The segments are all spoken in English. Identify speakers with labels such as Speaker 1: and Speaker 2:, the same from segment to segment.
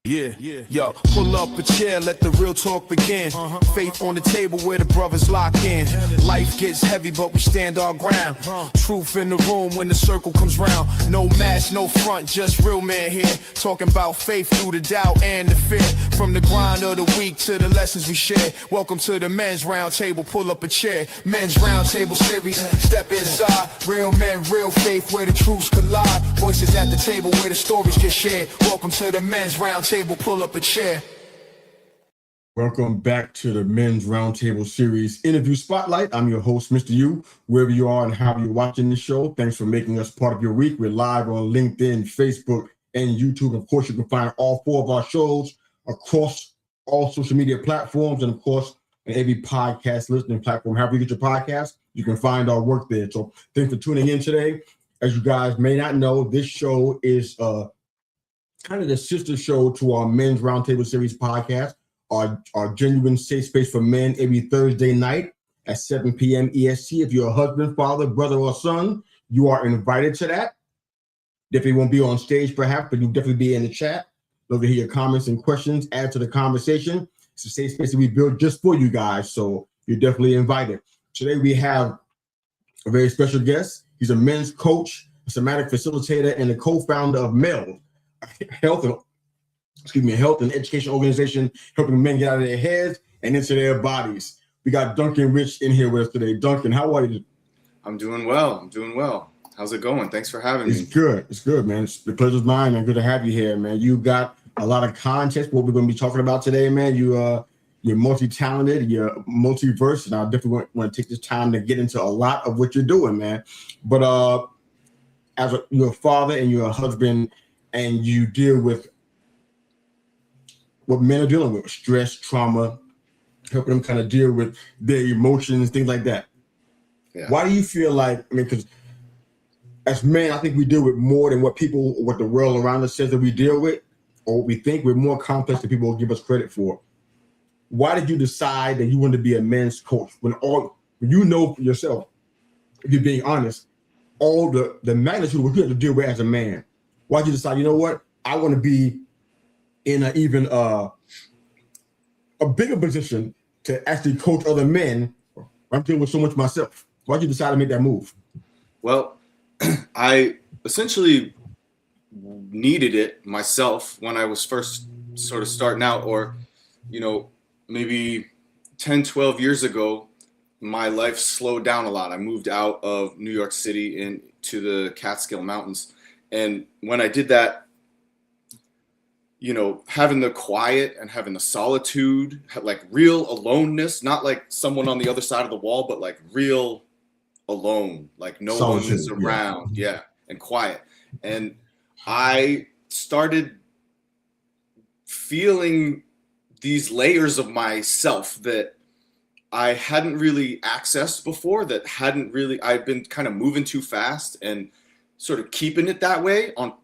Speaker 1: Yo, pull up a chair, let the real talk begin. Faith on the table where the brothers lock in. Life gets heavy, but we stand our ground. Truth in the room when the circle comes round. No mask, no front, just real man here. Talking about faith through the doubt and the fear. From the grind of the week to the lessons we share. Welcome to the men's round table, pull up a chair. Men's round table series, step inside. Real men, real faith where the truths collide. Voices at the table where the stories get shared. Welcome to the men's round table. Pull up a chair.
Speaker 2: Welcome back to the Men's Roundtable Series Interview Spotlight. I'm your host, Mr. U. Wherever you are and how you're watching this show, thanks for making us part of your week. We're live on LinkedIn, Facebook, and YouTube. Of course, you can find all four of our shows across all social media platforms and, of course, on every podcast listening platform. However you get your podcast, you can find our work there. So thanks for tuning in today. As you guys may not know, this show is kind of the sister show to our Men's Roundtable Series podcast, our genuine safe space for men every Thursday night at 7 p.m. EST. If you're a husband, father, brother, or son, you are invited to that. Definitely won't be on stage perhaps, but you'll definitely be in the chat. Love to hear your comments and questions, add to the conversation. It's a safe space that we built just for you guys, so you're definitely invited. Today we have a very special guest. He's a men's coach, a somatic facilitator, and the co-founder of MELD, health and education organization, helping men get out of their heads and into their bodies. We got Duncan Rich in here with us today. Duncan, how are you?
Speaker 3: I'm doing well. How's it going? Thanks for having me.
Speaker 2: It's good, man. The pleasure's mine, and good to have you here, man. You got a lot of context, what we're going to be talking about today, man. You're multi-talented, you're multiverse, and I definitely want to take this time to get into a lot of what you're doing, man. But you're a father and you're a husband, and you deal with what men are dealing with, stress, trauma, helping them kind of deal with their emotions, things like that. Yeah. Why do you feel like, because as men, I think we deal with more than what the world around us says that we deal with, or what we think we're more complex than people will give us credit for. Why did you decide that you wanted to be a men's coach when you know for yourself, if you're being honest, all the magnitude of what you have to deal with as a man? Why'd you decide, you know what, I want to be in a bigger position to actually coach other men? I'm dealing with so much myself. Why'd you decide to make that move?
Speaker 3: Well, I essentially needed it myself when I was first sort of starting out, or, maybe 10, 12 years ago, my life slowed down a lot. I moved out of New York City into the Catskill Mountains. And when I did that, having the quiet and having the solitude, like real aloneness, not like someone on the other side of the wall, but like real alone, like no one is around. Yeah. And quiet. And I started feeling these layers of myself that I hadn't really accessed before, I'd been kind of moving too fast and sort of keeping it that way on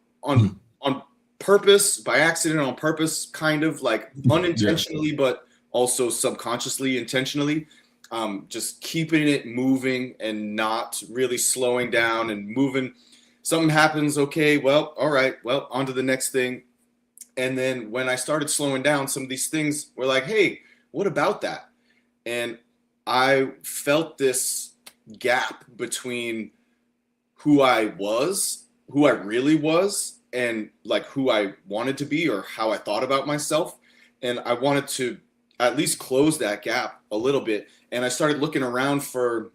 Speaker 3: purpose, by accident, on purpose, kind of like unintentionally, but also subconsciously, intentionally, just keeping it moving and not really slowing down and moving. Something happens. Okay, well, all right, well, on to the next thing. And then when I started slowing down, some of these things were like, hey, what about that? And I felt this gap between who I really was, and like who I wanted to be or how I thought about myself. And I wanted to at least close that gap a little bit. And I started looking around for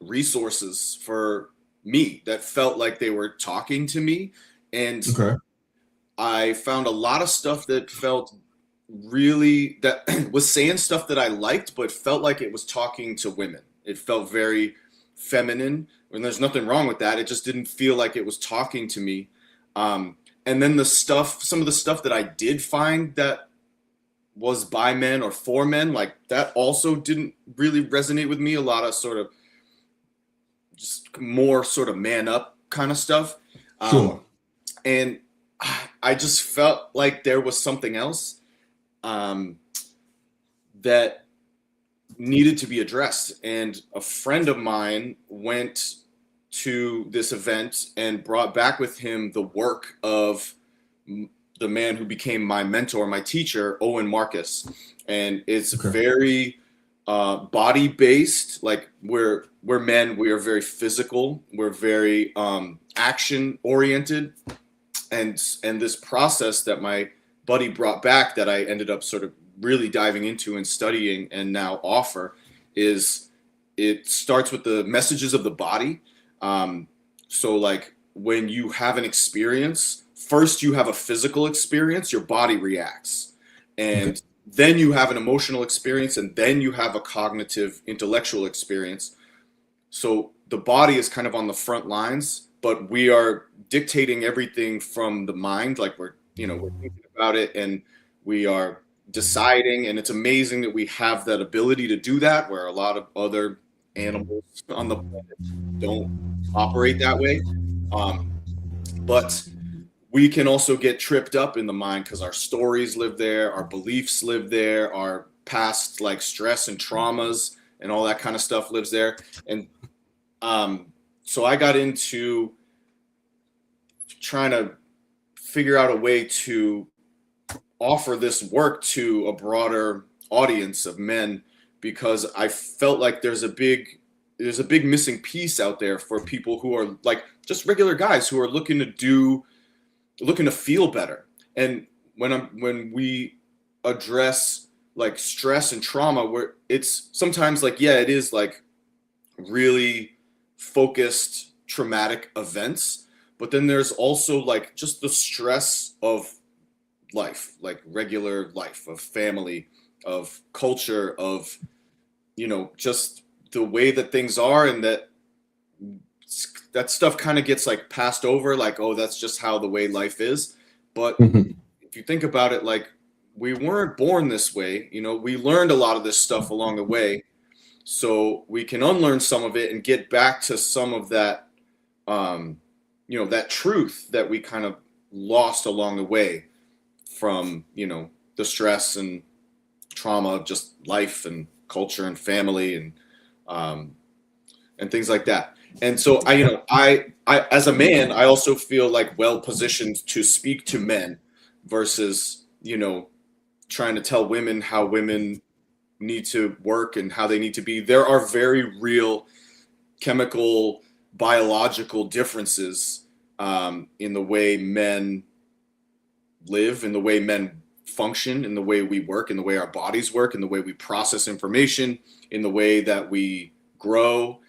Speaker 3: resources for me that felt like they were talking to me. And I found a lot of stuff that felt really, that was saying stuff that I liked, but felt like it was talking to women. It felt very feminine, and there's nothing wrong with that. It just didn't feel like it was talking to me. And then some of the stuff that I did find that was by men or for men, like that also didn't really resonate with me. A lot of sort of just more sort of man up kind of stuff. And I just felt like there was something else that needed to be addressed. And a friend of mine went to this event and brought back with him the work of the man who became my mentor, my teacher, Owen Marcus. And it's very body based. Like we're men, we are very physical, we're very action oriented. And this process that my buddy brought back, that I ended up sort of really diving into and studying and now offer, is it starts with the messages of the body. So like when you have an experience, first you have a physical experience, your body reacts, and then you have an emotional experience, and then you have a cognitive intellectual experience. So the body is kind of on the front lines, but we are dictating everything from the mind. Like we're thinking about it and we are deciding. And it's amazing that we have that ability to do that, where a lot of other animals on the planet don't operate that way. But we can also get tripped up in the mind because our stories live there, our beliefs live there, our past like stress and traumas and all that kind of stuff lives there. And so I got into trying to figure out a way to offer this work to a broader audience of men, because I felt like there's a big missing piece out there for people who are like just regular guys who are looking to feel better. And when we address like stress and trauma, where it's sometimes like, yeah, it is like really focused traumatic events, but then there's also like just the stress of life, like regular life, of family, of culture, of just the way that things are, and that stuff kind of gets like passed over, like, oh, that's just how the way life is. But if you think about it, like, we weren't born this way, we learned a lot of this stuff along the way, so we can unlearn some of it and get back to some of that that truth that we kind of lost along the way from the stress and trauma of just life and culture and family and things like that. And so I as a man, I also feel like well positioned to speak to men versus trying to tell women how women need to work and how they need to be. There are very real chemical, biological differences in the way men live, in the way men function, in the way we work, in the way our bodies work, in the way we process information, in the way that we grow.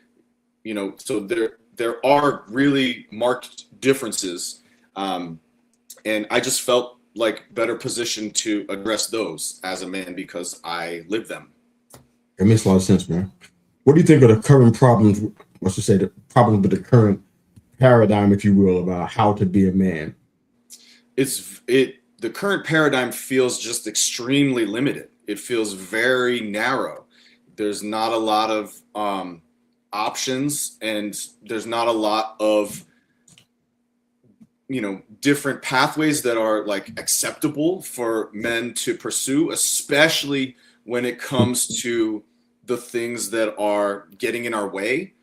Speaker 3: So there are really marked differences, and I just felt like better positioned to address those as a man because I live them.
Speaker 2: It makes a lot of sense, man. What do you think are the current problems? Let's just say the problems with the current paradigm, if you will, about how to be a man.
Speaker 3: The current paradigm feels just extremely limited. It feels very narrow. There's not a lot of options, and there's not a lot of different pathways that are like acceptable for men to pursue, especially when it comes to the things that are getting in our way.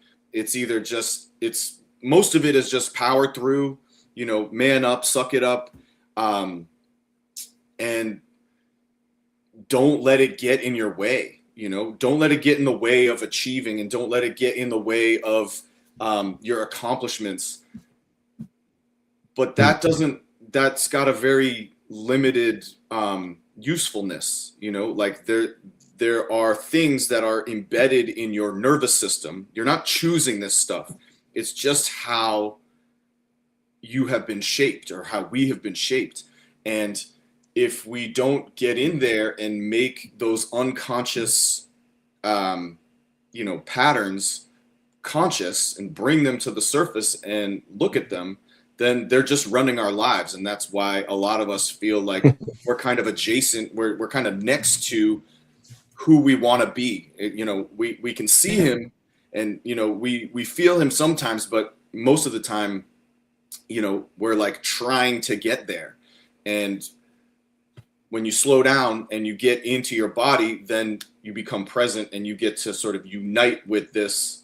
Speaker 3: Most of it is just power through, man up, suck it up, and don't let it get in your way. Don't let it get in the way of achieving, and don't let it get in the way of your accomplishments. But that's got a very limited usefulness. Like there are things that are embedded in your nervous system. You're not choosing this stuff. It's just how you have been shaped, or how we have been shaped. And if we don't get in there and make those unconscious, patterns conscious and bring them to the surface and look at them, then they're just running our lives. And that's why a lot of us feel like we're kind of adjacent. We're kind of next to who we want to be. We can see him, and, we feel him sometimes, but most of the time, we're like trying to get there. And when you slow down and you get into your body, then you become present and you get to sort of unite with this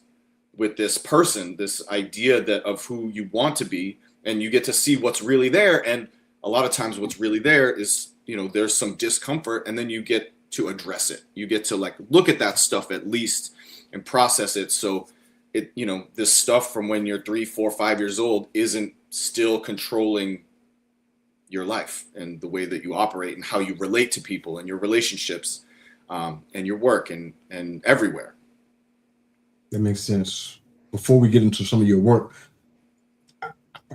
Speaker 3: person, this idea of who you want to be, and you get to see what's really there. And a lot of times what's really there is, there's some discomfort, and then you get to address it. You get to like look at that stuff at least and process it. So it, this stuff from when you're 3, 4, 5 years old isn't still controlling your life and the way that you operate and how you relate to people and your relationships, and your work and everywhere.
Speaker 2: That makes sense. Before we get into some of your work,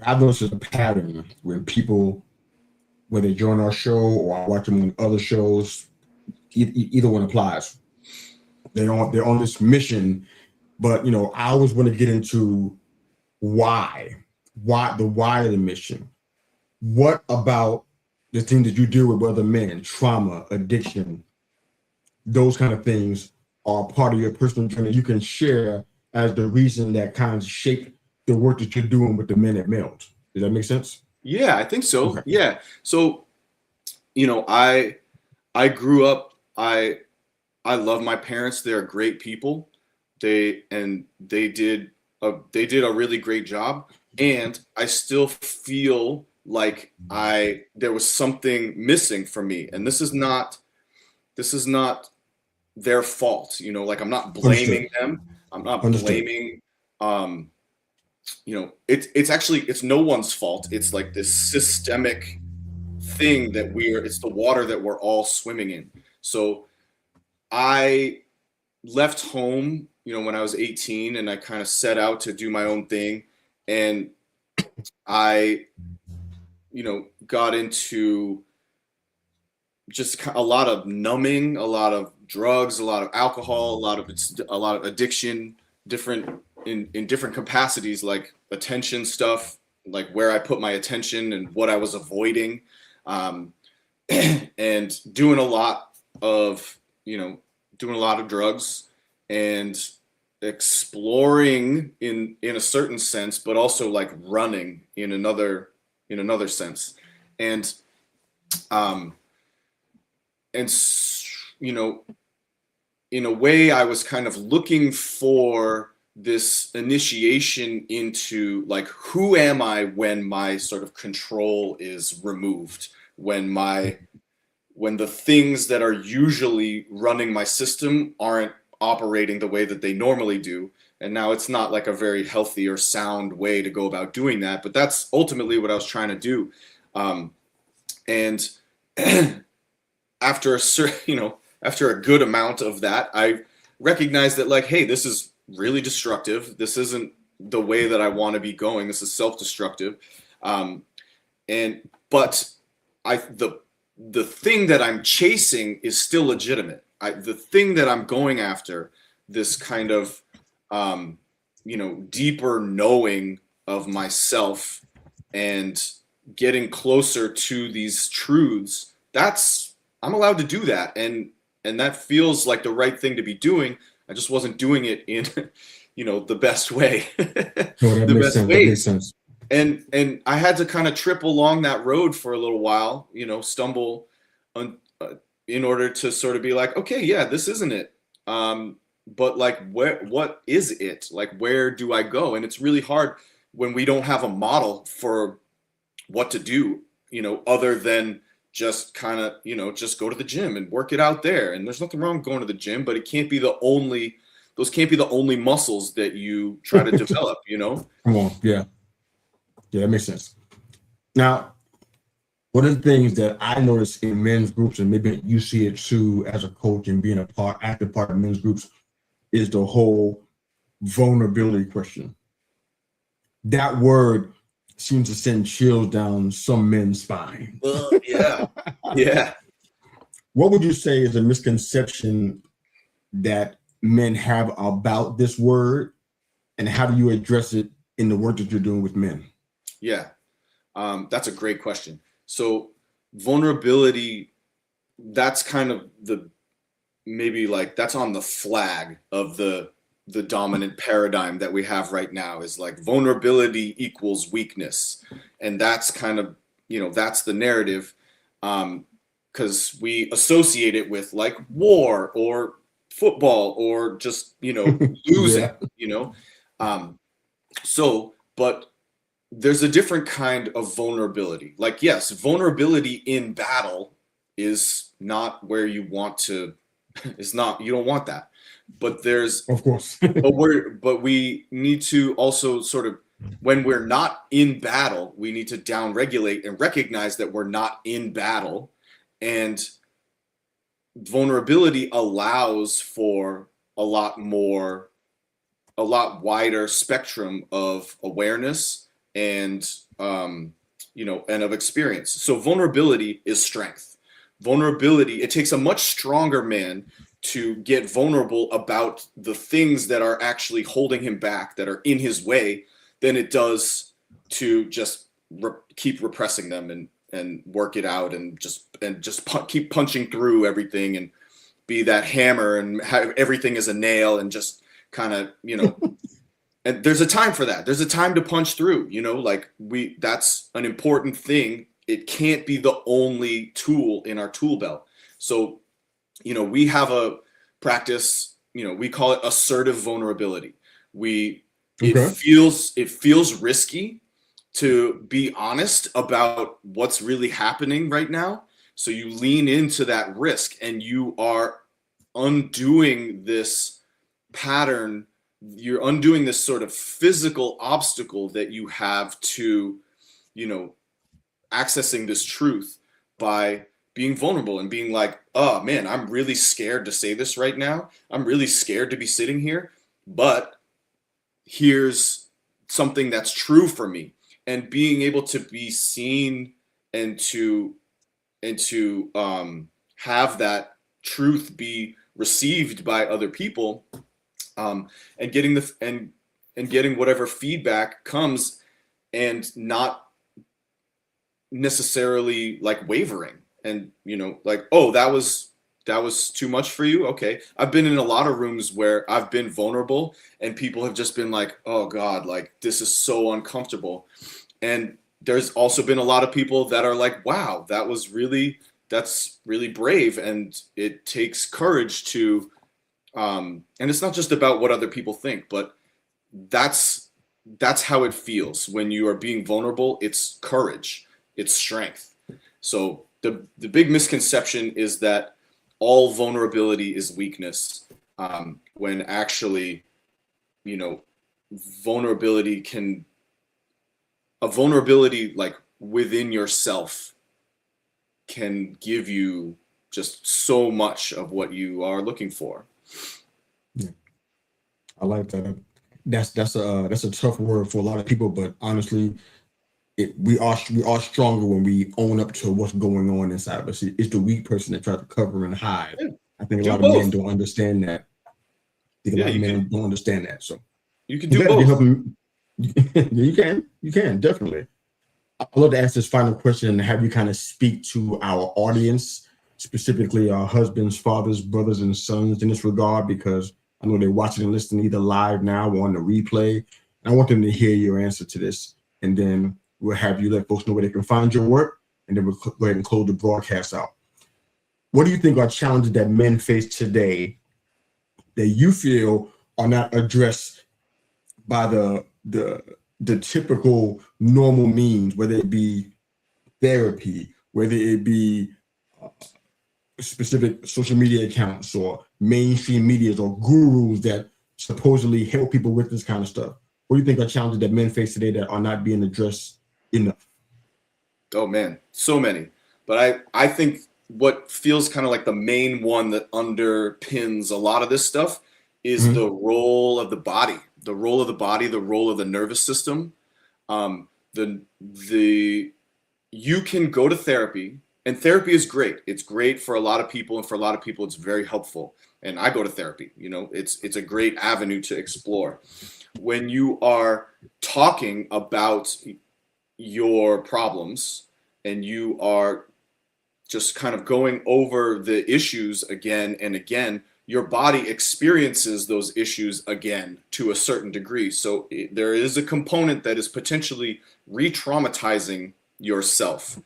Speaker 2: I've noticed a pattern when people, when they join our show or I watch them on other shows, either one applies. They're on this mission, but I always want to get into why of the mission. What about the things that you deal with other men, trauma, addiction, those kind of things are part of your personal journey you can share as the reason that kind of shaped the work that you're doing with the men at MELD. Does that make sense?
Speaker 3: Yeah, I think so.
Speaker 2: Okay.
Speaker 3: Yeah. So, I grew up, I love my parents. They're great people. They did a really great job. And I still feel like there was something missing for me. And this is not their fault. Like I'm not blaming them. I'm not blaming, it's no one's fault. It's like this systemic thing that it's the water that we're all swimming in. So I left home, when I was 18, and I kind of set out to do my own thing. And I, got into just a lot of numbing, a lot of drugs, a lot of alcohol, a lot of addiction, in different capacities, like attention stuff, like where I put my attention and what I was avoiding, and doing a lot of drugs and exploring in a certain sense, but also like running in another sense. And in a way I was kind of looking for this initiation into like, who am I when my sort of control is removed, when the things that are usually running my system aren't operating the way that they normally do. And now it's not like a very healthy or sound way to go about doing that, but that's ultimately what I was trying to do. And after a good amount of that, I recognized that like, hey, this is really destructive. This isn't the way that I want to be going. This is self-destructive. But the thing that I'm chasing is still legitimate. The thing that I'm going after, this kind of, deeper knowing of myself and getting closer to these truths, I'm allowed to do that. And that feels like the right thing to be doing. I just wasn't doing it in, the best way.
Speaker 2: No, that makes sense.
Speaker 3: And I had to kind of trip along that road for a little while, stumble in order to sort of be like, okay, yeah, this isn't it. But like, what is it? Like, where do I go? And it's really hard when we don't have a model for what to do, other than just kind of, just go to the gym and work it out there. And there's nothing wrong with going to the gym, but those can't be the only muscles that you try to develop,
Speaker 2: Come on. Yeah. Yeah, that makes sense. Now, one of the things that I notice in men's groups, and maybe you see it too as a coach and being active part of men's groups, is the whole vulnerability question. That word seems to send chills down some men's spine.
Speaker 3: Yeah. Yeah.
Speaker 2: What would you say is a misconception that men have about this word, and how do you address it in the work that you're doing with men?
Speaker 3: Yeah, that's a great question. So vulnerability, that's kind of that's on the flag of the dominant paradigm that we have right now, is like vulnerability equals weakness. And that's kind of, that's the narrative, because we associate it with like war or football or just, losing, but there's a different kind of vulnerability. Like, yes, vulnerability in battle is not where you want to, is not, you don't want that. But there's,
Speaker 2: of course,
Speaker 3: but we need to also sort of, when we're not in battle, we need to down regulate and recognize that we're not in battle. And vulnerability allows for a lot wider spectrum of awareness and, and of experience. So vulnerability is strength. Vulnerability, it takes a much stronger man to get vulnerable about the things that are actually holding him back, that are in his way, than it does to just keep repressing them and work it out and just keep punching through everything and be that hammer and have everything as a nail and just kind of, and there's a time for that. There's a time to punch through, that's an important thing. It can't be the only tool in our tool belt. So, we have a practice, we call it assertive vulnerability. It feels risky to be honest about what's really happening right now. So you lean into that risk and you are undoing this pattern. You're undoing this sort of physical obstacle that you have to, accessing this truth by being vulnerable and being like, oh man, I'm really scared to say this right now. I'm really scared to be sitting here, but here's something that's true for me. And being able to be seen and to have that truth be received by other people, and getting whatever feedback comes, and not necessarily like wavering and oh, that was too much for you. Okay. I've been in a lot of rooms where I've been vulnerable and people have just been like, oh God, like this is so uncomfortable. And there's also been a lot of people that are like, wow, that's really brave. And it takes courage to, and it's not just about what other people think, but that's how it feels when you are being vulnerable. It's courage, it's strength. So the big misconception is that all vulnerability is weakness, when actually, vulnerability like within yourself can give you just so much of what you are looking for.
Speaker 2: Yeah, I like that. That's a tough word for a lot of people, but honestly, we are stronger when we own up to what's going on inside of us. It's the weak person that tries to cover and hide. Yeah. I think a lot of men don't understand that. Men don't understand that. So
Speaker 3: you can do both.
Speaker 2: You can definitely. I'd love to ask this final question and have you kind of speak to our audience, specifically our husbands, fathers, brothers, and sons in this regard, because I know they're watching and listening either live now or on the replay. And I want them to hear your answer to this, and then we'll have you let folks know where they can find your work, and then we'll go ahead and close the broadcast out. What do you think are challenges that men face today that you feel are not addressed by the typical normal means, whether it be therapy, whether it be specific social media accounts or mainstream medias or gurus that supposedly help people with this kind of stuff? What do you think are challenges that men face today that are not being addressed enough?
Speaker 3: Oh man, so many. But I think what feels kind of like the main one that underpins a lot of this stuff is the role of the body, the role of the nervous system. You can go to therapy, and therapy is great. It's great for a lot of people, and for a lot of people, it's very helpful. And I go to therapy. It's a great avenue to explore. When you are talking about your problems and you are just kind of going over the issues again and again, your body experiences those issues again to a certain degree. So there is a component that is potentially re-traumatizing yourself.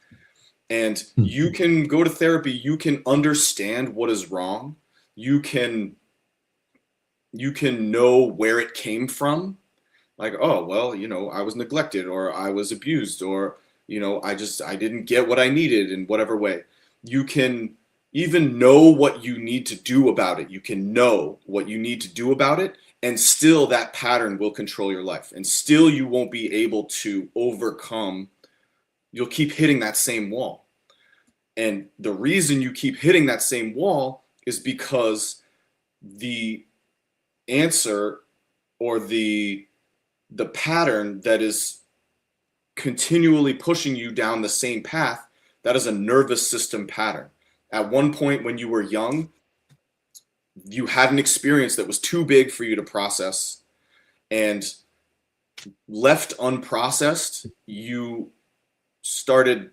Speaker 3: And you can go to therapy, you can understand what is wrong. You can know where it came from. Like, oh, well, I was neglected, or I was abused, or, I didn't get what I needed in whatever way. You can even know what you need to do about it. You can know what you need to do about it, and still that pattern will control your life. And still you won't be able to overcome. You'll keep hitting that same wall. And the reason you keep hitting that same wall is because the answer, or the pattern that is continually pushing you down the same path, that is a nervous system pattern. At one point when you were young, you had an experience that was too big for you to process, and left unprocessed, you started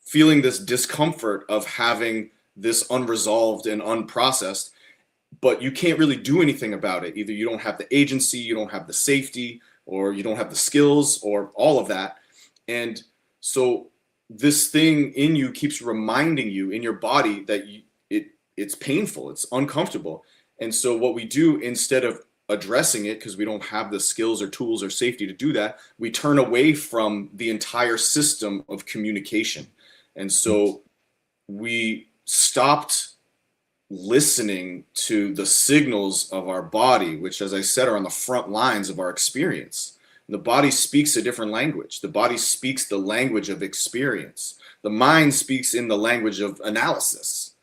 Speaker 3: feeling this discomfort of having this unresolved and unprocessed, but you can't really do anything about it. Either you don't have the agency, you don't have the safety, or you don't have the skills, or all of that. And so this thing in you keeps reminding you in your body that it's painful, it's uncomfortable. And so what we do, instead of addressing it, because we don't have the skills or tools or safety to do that, we turn away from the entire system of communication. And so we stopped listening to the signals of our body, which, as I said, are on the front lines of our experience. The body speaks a different language. The body speaks the language of experience. The mind speaks in the language of analysis.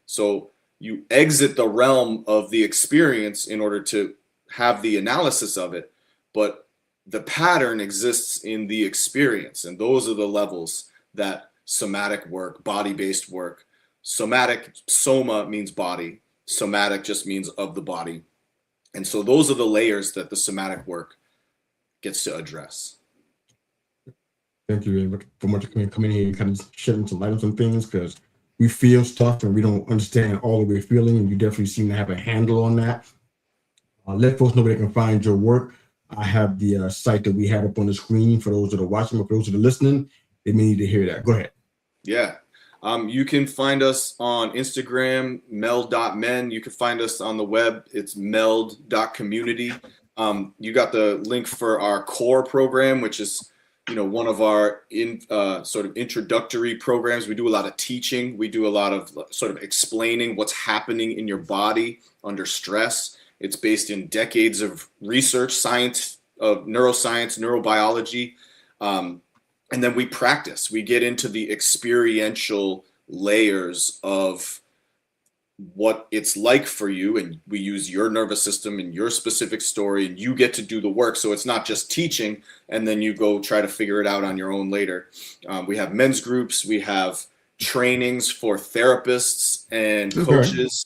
Speaker 3: So you exit the realm of the experience in order to have the analysis of it, but the pattern exists in the experience. And those are the levels that somatic work, body-based work. Somatic, soma means body. Somatic just means of the body. And so those are the layers that the somatic work gets to address.
Speaker 2: Thank you for much coming here and kind of shedding some light on some things, because we feel stuff and we don't understand all that we're feeling, and you definitely seem to have a handle on that. Let folks know where they can find your work. I have the site that we have up on the screen for those that are watching, or for those that are listening. They may need to hear that. Go ahead.
Speaker 3: Yeah. You can find us on Instagram, meld.men. You can find us on the web. It's meld.community. You got the link for our core program, which is, one of our sort of introductory programs. We do a lot of teaching. We do a lot of sort of explaining what's happening in your body under stress. It's based in decades of research, science, of neuroscience, neurobiology. And then we practice. We get into the experiential layers of what it's like for you, and we use your nervous system and your specific story, and you get to do the work. So it's not just teaching and then you go try to figure it out on your own later. We have men's groups. We have trainings for therapists and coaches,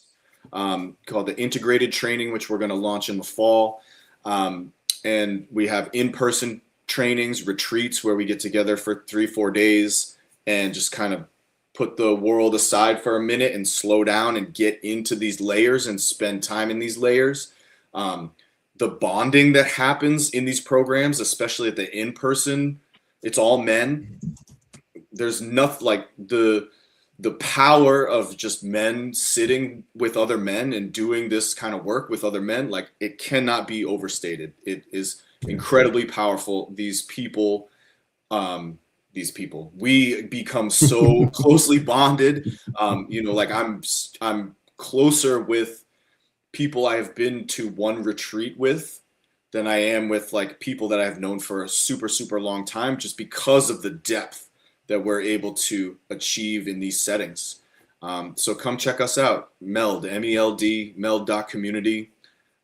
Speaker 3: called the integrated training, which we're going to launch in the fall. And we have in-person trainings, retreats, where we get together for 3-4 days and just kind of put the world aside for a minute and slow down and get into these layers and spend time in these layers. The bonding that happens in these programs, especially at the in-person, it's all men. There's nothing like the power of just men sitting with other men and doing this kind of work with other men. Like, it cannot be overstated. It is incredibly powerful. These people, we become so closely bonded. Like I'm closer with people I have been to one retreat with than I am with like people that I've known for a super, super long time, just because of the depth that we're able to achieve in these settings. So come check us out. MELD, MELD, meld.community.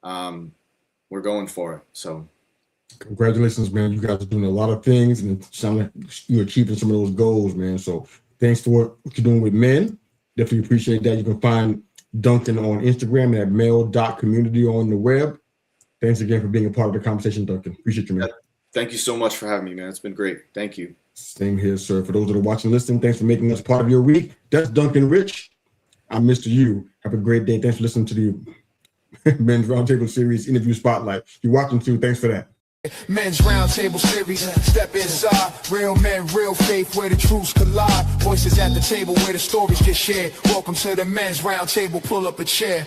Speaker 3: We're going for it. So
Speaker 2: congratulations, man. You guys are doing a lot of things, and it sounds like you're achieving some of those goals, man. So thanks for what you're doing with men. Definitely appreciate that. You can find Duncan on Instagram at MELD.community on the web. Thanks again for being a part of the conversation, Duncan. Appreciate you, man.
Speaker 3: Thank you so much for having me, man. It's been great. Thank you.
Speaker 2: Same here, sir. For those that are watching and listening, thanks for making us part of your week. That's Duncan Rich. I'm Mr. U. Have a great day. Thanks for listening to the Men's Roundtable Series Interview Spotlight. You're watching too. Thanks for that.
Speaker 1: Men's Roundtable Series, step inside. Real men, real faith, where the truths collide. Voices at the table where the stories get shared. Welcome to the Men's Roundtable, pull up a chair.